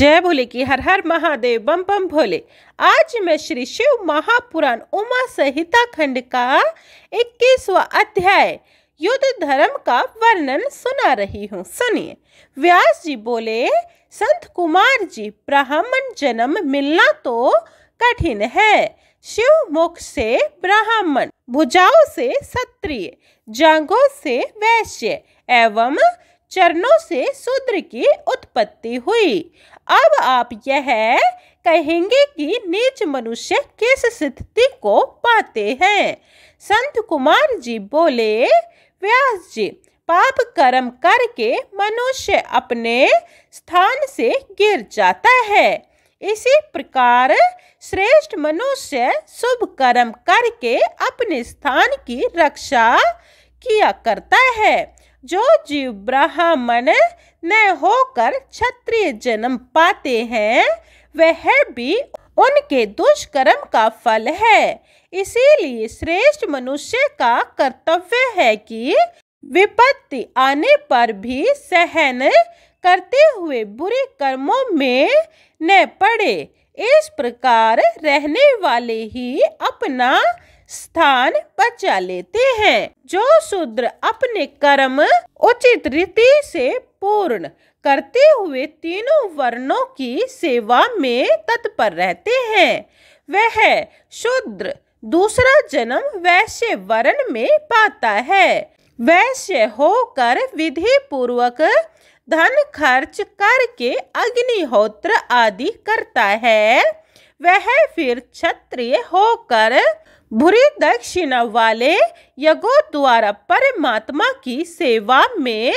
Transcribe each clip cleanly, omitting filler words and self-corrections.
जय भोले की हर हर महादेव बम बम भोले। आज मैं श्री शिव महापुराण उमा संहिता खंड का 21वां अध्याय युद्ध धर्म का वर्णन सुना रही हूँ। सुनिए। व्यास जी बोले, संत कुमार जी, ब्राह्मण जन्म मिलना तो कठिन है। शिव मुख से ब्राह्मण, भुजाओं से क्षत्रिय, जांघों से वैश्य एवं चरणों से शूद्र की उत्पत्ति हुई। अब आप यह कहेंगे कि नीच मनुष्य किस स्थिति को पाते हैं। संत कुमार जी बोले, व्यास जी, पाप कर्म करके मनुष्य अपने स्थान से गिर जाता है। इसी प्रकार श्रेष्ठ मनुष्य शुभ कर्म करके अपने स्थान की रक्षा किया करता है। जो जीव ब्राह्मण न होकर क्षत्रिय जन्म पाते हैं, वह भी उनके दुष्कर्म का फल है। इसीलिए श्रेष्ठ मनुष्य का कर्तव्य है कि विपत्ति आने पर भी सहन करते हुए बुरे कर्मों में न पड़े। इस प्रकार रहने वाले ही अपना स्थान बचा लेते हैं। जो शूद्र अपने कर्म उचित रीति से पूर्ण करते हुए तीनों वर्णों की सेवा में तत्पर रहते हैं, वह शूद्र दूसरा जन्म वैश्य वर्ण में पाता है। वैश्य होकर विधि पूर्वक धन खर्च करके अग्निहोत्र आदि करता है। वह फिर क्षत्रिय होकर बुरी दक्षिणा वाले यज्ञों द्वारा परमात्मा की सेवा में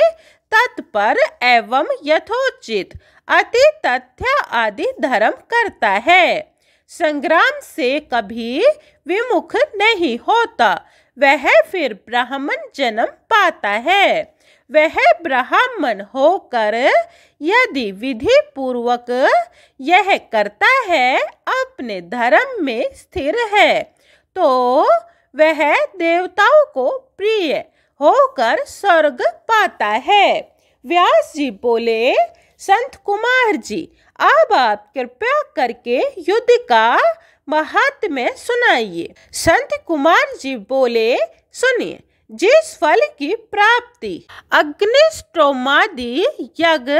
तत्पर एवं यथोचित अति तथ्य आदि धर्म करता है। संग्राम से कभी विमुख नहीं होता। वह फिर ब्राह्मण जन्म पाता है। वह ब्राह्मण होकर यदि विधि पूर्वक यह करता है, अपने धर्म में स्थिर है, तो वह देवताओं को प्रिय होकर स्वर्ग पाता है। व्यास जी बोले, संत कुमार जी, अब आप कृपया करके युद्ध का महात्म्य सुनाइए। संत कुमार जी बोले, सुनिए। जिस फल की प्राप्ति अग्निष्टोमादि यज्ञ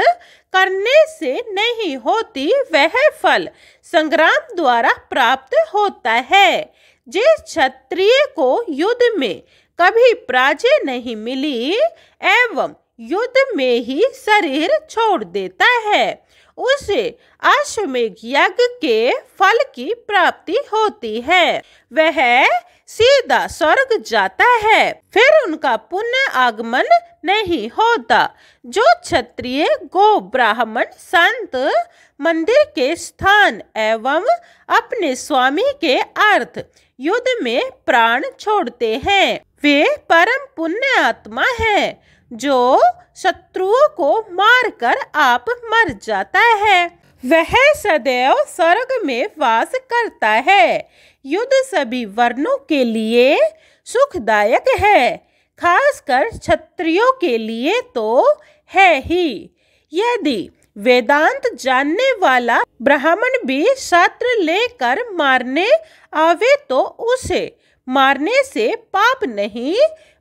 करने से नहीं होती, वह फल संग्राम द्वारा प्राप्त होता है। जिस क्षत्रिय को युद्ध में कभी पराजय नहीं मिली एवं युद्ध में ही शरीर छोड़ देता है, उसे अश्वमेध यज्ञ के फल की प्राप्ति होती है। वह सीधा स्वर्ग जाता है, फिर उनका पुण्य आगमन नहीं होता। जो क्षत्रिय, गो, ब्राह्मण, संत, मंदिर के स्थान एवं अपने स्वामी के अर्थ युद्ध में प्राण छोड़ते हैं, वे परम पुण्य आत्मा है। जो शत्रुओं को मारकर आप मर जाता है, वह सदैव स्वर्ग में वास करता है। युद्ध सभी वर्णों के लिए सुखदायक है, खासकर क्षत्रियों के लिए तो है ही। यदि वेदांत जानने वाला ब्राह्मण भी शस्त्र लेकर मारने आवे, तो उसे मारने से पाप नहीं,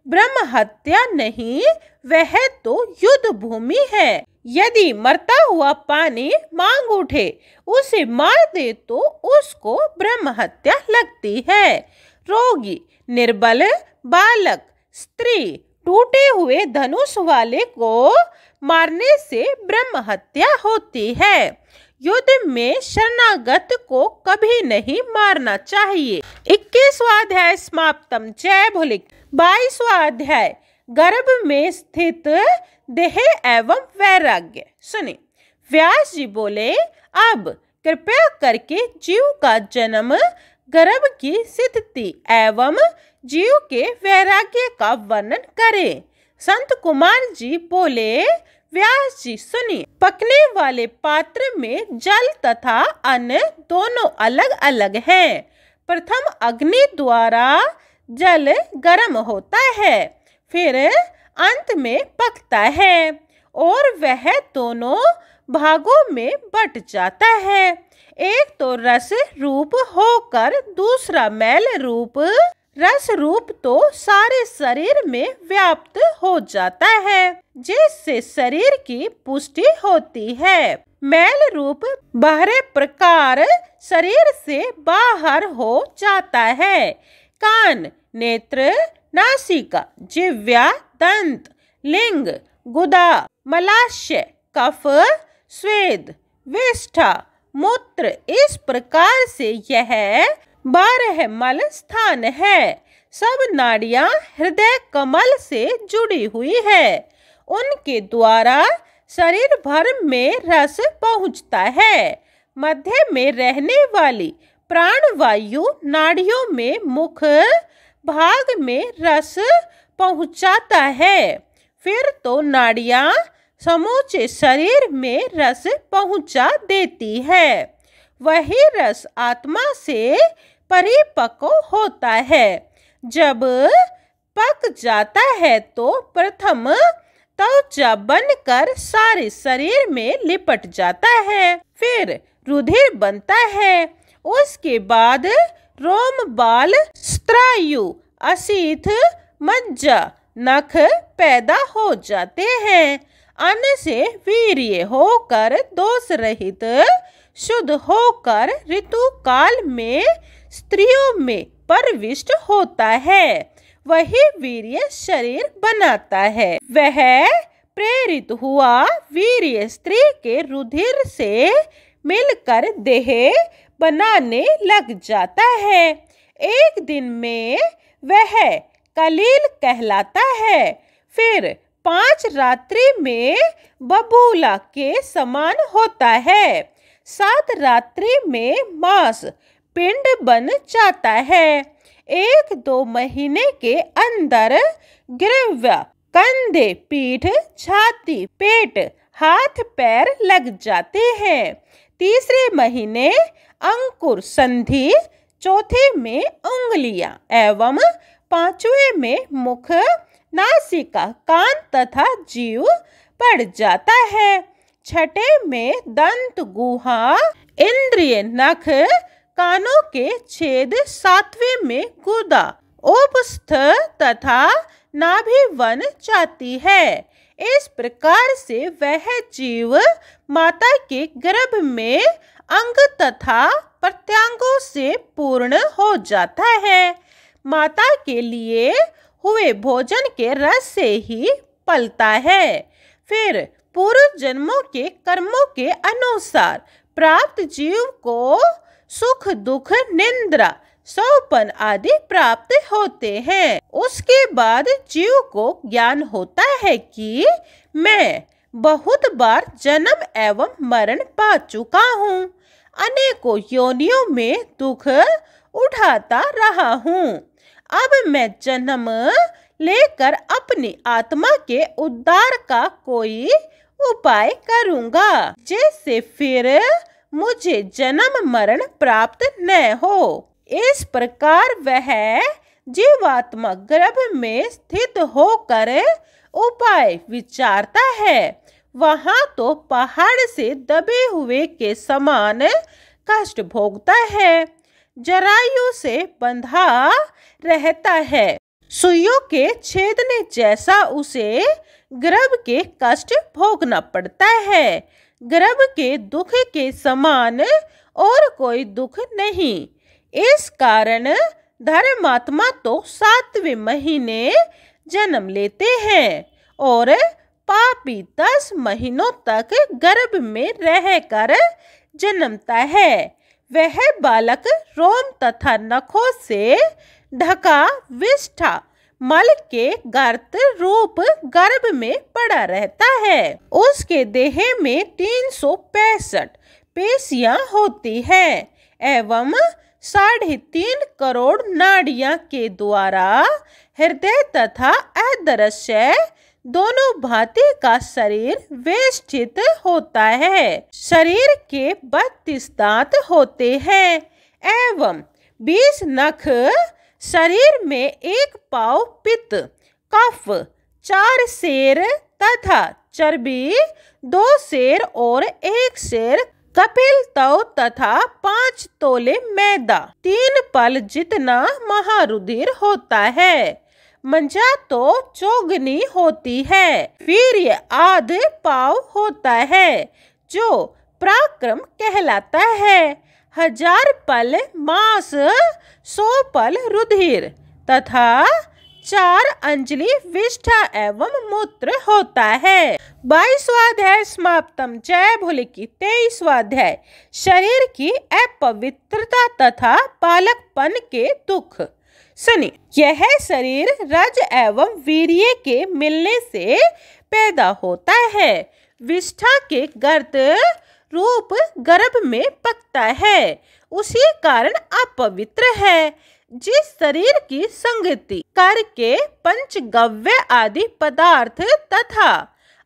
ब्रह्म हत्या नहीं, वह तो युद्ध भूमि है। यदि मरता हुआ पानी मांग उठे, उसे मार दे, तो उसको ब्रह्म हत्या लगती है। रोगी, निर्बल, बालक, स्त्री, टूटे हुए धनुष वाले को मारने से ब्रह्म हत्या होती है। युद्ध में शरणागत को कभी नहीं मारना चाहिए। 21वां अध्याय समाप्तम। जय भोले। 22वां अध्याय गर्भ में स्थित देह एवं वैराग्य। सुने। व्यास जी बोले, अब कृपया करके जीव का जन्म, गर्भ की स्थिति एवं जीव के वैराग्य का वर्णन करें। संत कुमार जी बोले, व्यास जी सुनिए। पकने वाले पात्र में जल तथा अन्न दोनों अलग अलग हैं। प्रथम अग्नि द्वारा जल गर्म होता है, फिर अंत में पकता है, और वह दोनों भागों में बट जाता है। एक तो रस रूप होकर दूसरा मैल रूप। रस रूप तो सारे शरीर में व्याप्त हो जाता है, जिससे शरीर की पुष्टि होती है। मैल रूप बाहरी प्रकार शरीर से बाहर हो जाता है। कान, नेत्र, नासिका, जिह्वा, दंत, लिंग, गुदा, मलाशय, कफ, स्वेद, विष्ठा, मूत्र, इस प्रकार से यह 12 मल स्थान है। सब नाड़ियां हृदय कमल से जुड़ी हुई है। उनके द्वारा शरीर भर में रस पहुंचता है। मध्य में रहने वाली प्राणवायु नाड़ियों में मुख भाग में रस पहुंचाता है। फिर तो नाड़ियां समूचे शरीर में रस पहुंचा देती है। वही रस आत्मा से परिपक्व होता है। जब पक जाता है तो प्रथम त्वचा बनकर सारे शरीर में लिपट जाता है। फिर रुधिर बनता है। उसके बाद रोम, बाल, स्त्रायु, असीथ, मज्जा, नख पैदा हो जाते हैं। अन्न से वीर्य होकर दोष रहित शुद्ध होकर ऋतु काल में स्त्रियों में प्रविष्ट होता है। वही वीर्य शरीर बनाता है। वह प्रेरित हुआ वीर्य स्त्री के रुधिर से मिलकर देह बनाने लग जाता है। एक दिन में वह कलील कहलाता है। फिर 5 रात्रि में बबूला के समान होता है। 7 रात्रि में मांस पिंड बन जाता है। 1-2 महीने के अंदर गिरवा, कंधे, पीठ, छाती, पेट, हाथ पैर लग जाते हैं। 3 महीने अंकुर संधि, 4 में उंगलियां एवं 5वें में मुख, नासिका, कान तथा जीव पड़ जाता है। 6 में दंत, गुहा, इंद्रिय, नख, कानों के छेद, 7वें में गुदा, उपस्थ तथा नाभि बन जाती है। इस प्रकार से वह जीव माता के गर्भ में अंग तथा प्रत्यांगों से पूर्ण हो जाता है। माता के लिए हुए भोजन के रस से ही पलता है। फिर पूर्व जन्मों के कर्मों के अनुसार प्राप्त जीव को सुख, दुख, निंद्रा, सौपन आदि प्राप्त होते हैं। उसके बाद जीव को ज्ञान होता है कि मैं बहुत बार जन्म एवं मरण पा चुका हूँ। अनेकों योनियों में दुख उठाता रहा हूँ। अब मैं जन्म लेकर अपनी आत्मा के उद्धार का कोई उपाय करूँगा, जिससे फिर मुझे जन्म मरण प्राप्त न हो। इस प्रकार वह जीवात्मा गर्भ में स्थित होकर उपाय विचारता है। वहाँ तो पहाड़ से दबे हुए के समान कष्ट भोगता है। जरायु से बंधा रहता है। सुइयों के छेदने जैसा उसे गर्भ के कष्ट भोगना पड़ता है। गर्भ के दुख के समान और कोई दुख नहीं। इस कारण धर्मात्मा तो 7वें महीने जन्म लेते हैं और पापी 10 महीनों तक गर्भ में रहकर जन्मता है। वह बालक रोम तथा नखों से ढका विष्ठा मल के गर्त रूप गर्भ में पड़ा रहता है। उसके देह में 365 पेशियां होती हैं एवं 3.5 करोड़ नाड़ियां के द्वारा हृदय तथा अदृश्य दोनों भांति का शरीर वेष्टित होता है। शरीर के 32 दांत होते हैं एवं 20 नख। शरीर में 1 पाँव पित्त, कफ, 4 शेर तथा चर्बी, 2 सेर और 1 सेर कपिल तव तथा 5 तोले मैदा, 3 पल जितना महारुधिर होता है। मंजा तो चौगनी होती है। फिर ये आध पाव होता है जो पराक्रम कहलाता है। 1000 पल मांस, 100 पल रुधिर तथा 4 अंजलि विष्ठा एवं मूत्र होता है। 22वां अध्याय समाप्तम। जय भोले की 23वां अध्याय शरीर की अपवित्रता तथा बालकपन के दुख। सुनिए, यह शरीर रज एवं वीर्य के मिलने से पैदा होता है। विष्ठा के गर्त रूप गर्भ में पकता है, उसी कारण अपवित्र है। जिस शरीर की संगति करके पंचगव्य आदि पदार्थ तथा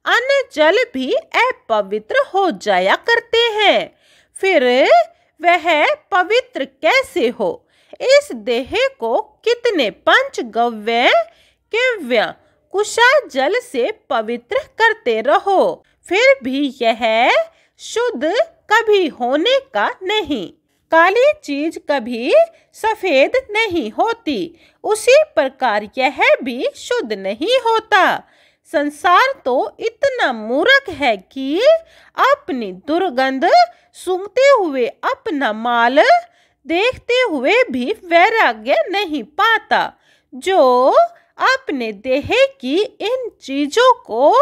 अन्य जल भी अपवित्र हो जाया करते हैं, फिर वह पवित्र कैसे हो? इस देह को कितने पंचगव्य केव्य कुशा जल से पवित्र करते रहो, फिर भी यह शुद्ध कभी होने का नहीं। काली चीज कभी सफेद नहीं होती, उसी प्रकार यह भी शुद्ध नहीं होता। संसार तो इतना मूर्ख है कि अपनी दुर्गंध सूंघते हुए अपना माल देखते हुए भी वैराग्य नहीं पाता। जो अपने देह की इन चीजों को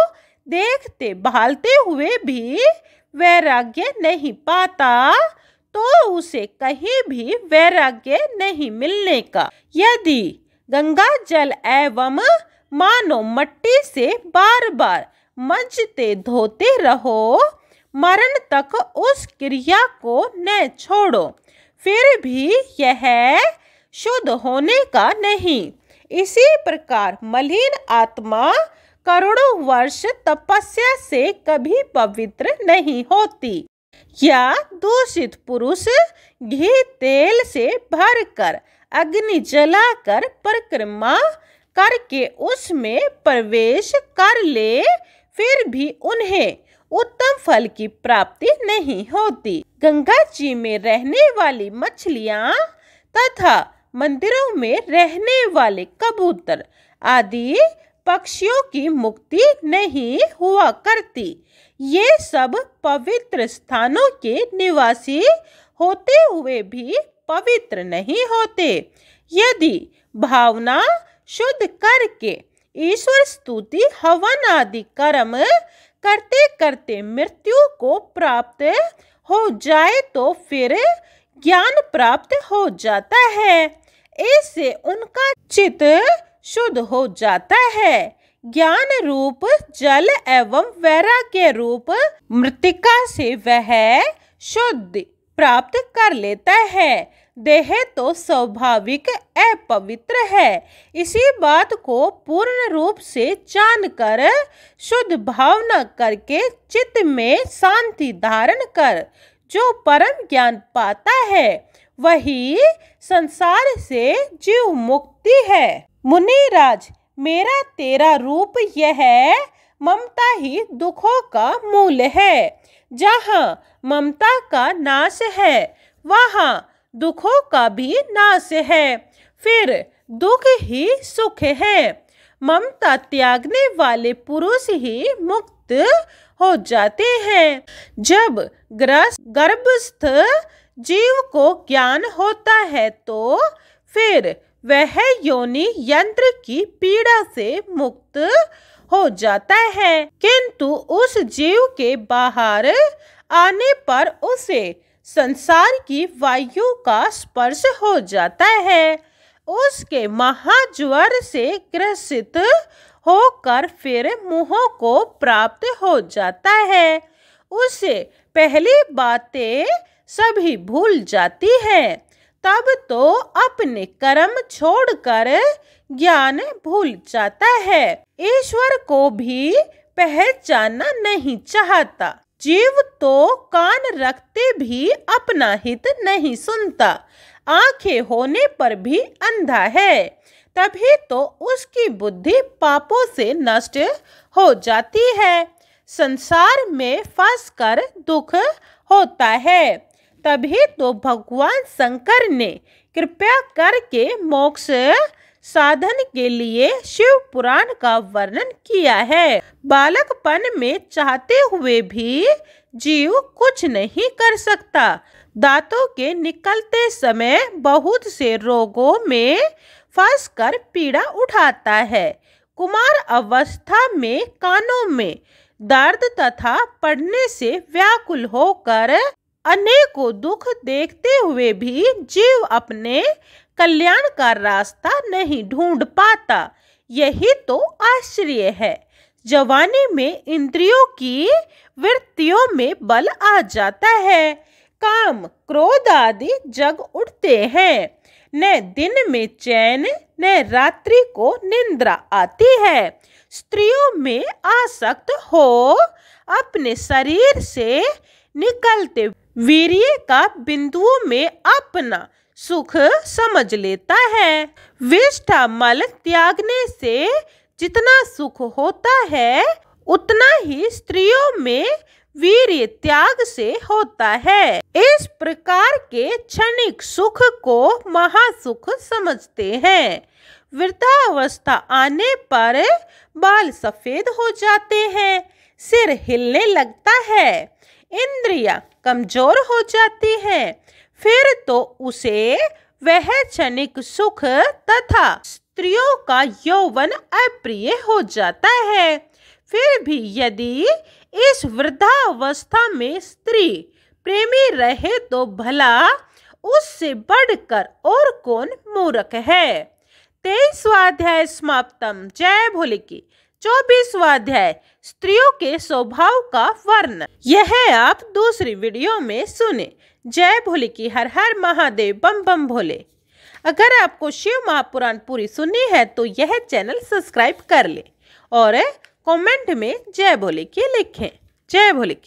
देखते भालते हुए भी वैराग्य नहीं पाता, तो उसे कहीं भी वैराग्य नहीं मिलने का। यदि गंगा जल एवं मानो मट्टी से बार बार मजते धोते रहो, मरण तक उस क्रिया को न छोड़ो, फिर भी यह शुद्ध होने का नहीं। इसी प्रकार मलिन आत्मा करोड़ों वर्ष तपस्या से कभी पवित्र नहीं होती। या दूषित पुरुष घी तेल से भरकर अग्नि जलाकर परिक्रमा करके उसमें प्रवेश कर ले, फिर भी उन्हें उत्तम फल की प्राप्ति नहीं होती। गंगा जी में रहने वाली मछलियां तथा मंदिरों में रहने वाले कबूतर आदि पक्षियों की मुक्ति नहीं हुआ करती। ये सब पवित्र स्थानों के निवासी होते हुए भी पवित्र नहीं होते। यदि भावना शुद्ध करके ईश्वर स्तुति हवन आदि कर्म करते करते मृत्यु को प्राप्त हो जाए तो फिर ज्ञान प्राप्त हो जाता है। इससे उनका चित्त शुद्ध हो जाता है। ज्ञान रूप जल एवं वैराग्य रूप मृत्तिका से वह शुद्धि प्राप्त कर लेता है। देह तो स्वाभाविक अपवित्र है। इसी बात को पूर्ण रूप से जानकर शुद्ध भावना करके चित्त में शांति धारण कर जो परम ज्ञान पाता है, वही संसार से जीव मुक्ति है। मुनिराज, मेरा तेरा रूप यह ममता ही दुखों का मूल है। जहाँ ममता का नाश है, वहाँ दुखों का भी नाश है। फिर दुख ही सुख है। ममता त्यागने वाले पुरुष ही मुक्त हो जाते हैं। जब गर्भस्थ जीव को ज्ञान होता है तो फिर वह योनि यंत्र की पीड़ा से मुक्त हो जाता है, किंतु उस जीव के बाहर आने पर उसे संसार की वायु का स्पर्श हो जाता है। उसके महाज्वर से ग्रसित होकर फिर मुंह को प्राप्त हो जाता है। उसे पहली बातें सभी भूल जाती हैं। तब तो अपने कर्म छोड़कर ज्ञान भूल जाता है। ईश्वर को भी पहचानना नहीं चाहता। जीव तो कान रखते भी अपना हित नहीं सुनता। आंखें होने पर भी अंधा है। तभी तो उसकी बुद्धि पापों से नष्ट हो जाती है। संसार में फंसकर दुख होता है। तभी तो भगवान शंकर ने कृपा करके मोक्ष साधन के लिए शिव पुराण का वर्णन किया है। बालकपन में चाहते हुए भी जीव कुछ नहीं कर सकता। दांतों के निकलते समय बहुत से रोगों में फंसकर पीड़ा उठाता है। कुमार अवस्था में कानों में दर्द तथा पड़ने से व्याकुल होकर अनेकों दुख देखते हुए भी जीव अपने कल्याण का रास्ता नहीं ढूंढ पाता। यही तो आश्चर्य है। जवानी में इंद्रियों की वृत्तियों में बल आ जाता है। काम क्रोध आदि जग उठते हैं। न दिन में चैन न रात्रि को निद्रा आती है। स्त्रियों में आसक्त हो अपने शरीर से निकलते वीर्य का बिंदुओं में अपना सुख समझ लेता है। विष्ठा मल त्यागने से जितना सुख होता है उतना ही स्त्रियों में वीर्य त्याग से होता है। इस प्रकार के क्षणिक सुख को महासुख समझते हैं। वृद्धावस्था आने पर बाल सफेद हो जाते हैं, सिर हिलने लगता है, इंद्रियां कमजोर हो जाती हैं। फिर तो उसे वह क्षणिक सुख तथा स्त्रियों का यौवन अप्रिय हो जाता है। फिर भी यदि इस वृद्धावस्था में स्त्री प्रेमी रहे तो भला उससे बढ़कर और कौन मूर्ख है। 23वां अध्याय समाप्तम। जय भोले की। 24वां अध्याय स्त्रियों के स्वभाव का वर्णन। यह आप दूसरी वीडियो में सुने। जय भोले की। हर हर महादेव। बम बम भोले। अगर आपको शिव महापुराण पूरी सुननी है तो यह चैनल सब्सक्राइब कर ले और कमेंट में जय भोले की लिखें। जय भोले की।